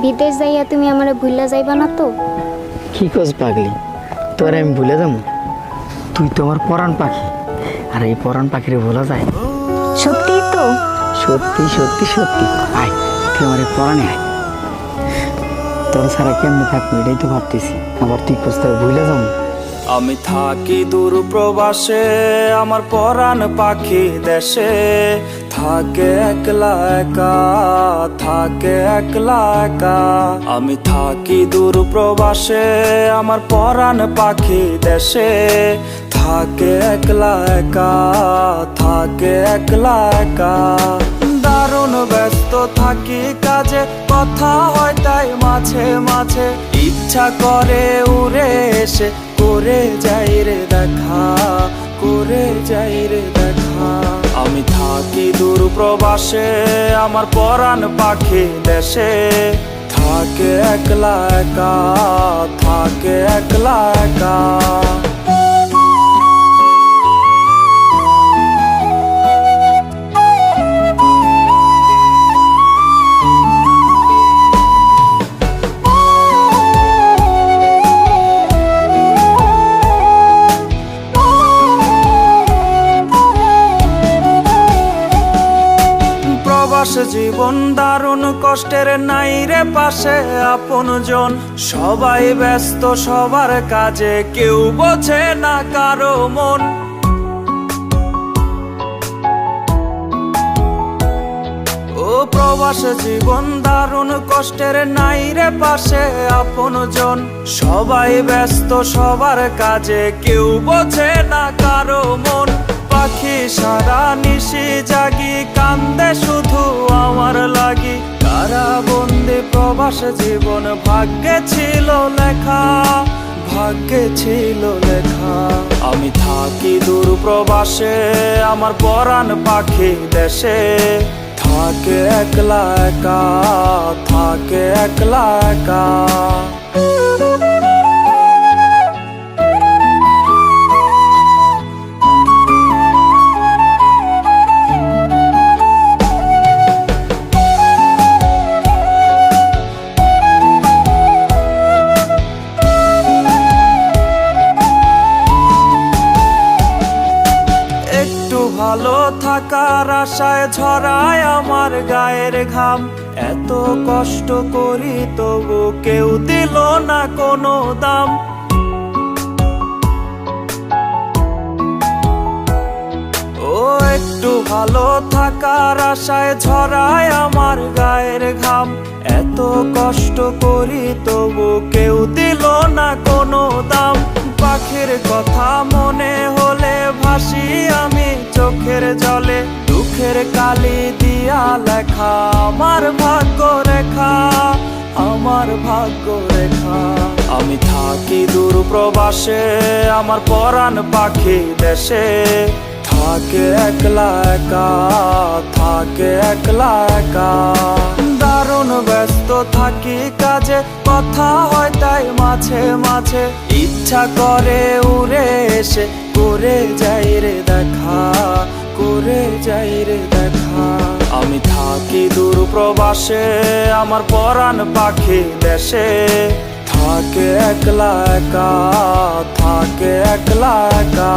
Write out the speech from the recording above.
বিদেশ যাইয়া তুমি আমারে ভুইলা যাইবা না তো? কি কস পাগলি, তোর আমি ভুলে যাবো? তুই তো আমার পরাণ পাখি, আর এই পরাণ পাখিরে ভোলা যায়? সত্যি তো? সত্যি সত্যি সত্যি। আয়, তুই আমার এই পরাণে আয়। তোর ছাড়া কেমনি থাকবো এটাই তো ভাবতেছি। আবার তুই কস তোর ভুলে যাবো? আমি থাকি দূর প্রবাসে, আমার পরাণ পাখি দেশে থাকে একলা একা, থাকে একলা একা। আমি থাকি দূর প্রবাসে, আমার পরাণ পাখি দেশে থাকে একলা একা, থাকে একলা একা। দারুণ ব্যস্ত থাকি কাজে, কথা হয় তাই মাঝে মাঝে ইচ্ছা করে উড়ে এসে করে যাই রে দেখা, করে যাই রে দেখা। আমি থাকি দূর প্রবাসে, আমার পরাণ পাখি দেশে থাকে একলা একা, থাকে একলা একা। জীবন দারুণ কষ্টের, নাই রে পাশে আপনজন। সবাই ব্যস্ত সবার কাজে, কেউ বোঝে না কারো মন। ও প্রবাস জীবন দারুণ কষ্টের, নাই রে পাশে আপনজন। সবাই ব্যস্ত সবার কাজে, কেউ বোঝে না কারো মন। পাখি সারা নিশি জাগি, কান্দে শুধু আমার লাগি। কারাবন্দি প্রবাস জীবন ভাগ্যে ছিল লেখা, ভাগ্যে ছিল লেখা। আমি থাকি দূর প্রবাসে, আমার পরাণ পাখি দেশে থাকে একলা একা, থাকে একলা একা। ভালো থাকার আশায় ঝরায় আমার গায়ের ঘাম। এত কষ্ট করি তবু কেউ দিল না কোনো দাম। ও একটু ভালো থাকার আশায় ঝরায় আমার গায়ের ঘাম। এত কষ্ট করি তবু কেউ দিল না কোনো দাম। পাখির কথা মনে হলে ভাসি আমি চোখের জলে, দুঃখের কালি দিয়া লেখা আমার ভাগ্য রেখা, আমার ভাগ্য রেখা। আমি থাকি দূর প্রবাসে, আমার পরাণ পাখি দেশে থাকে একলা একা, থাকে একলা একা। দারুণ ব্যস্ত থাকি কাজে, কথা হয় তাই মাঝে মাঝে ইচ্ছা করে উড়ে এসে করে যাই রে দেখা, করে যাই রে দেখা। আমি থাকি দূর প্রবাসে, আমার পরাণ পাখি দেশে থাকে একলা একা, থাকে একলা একা।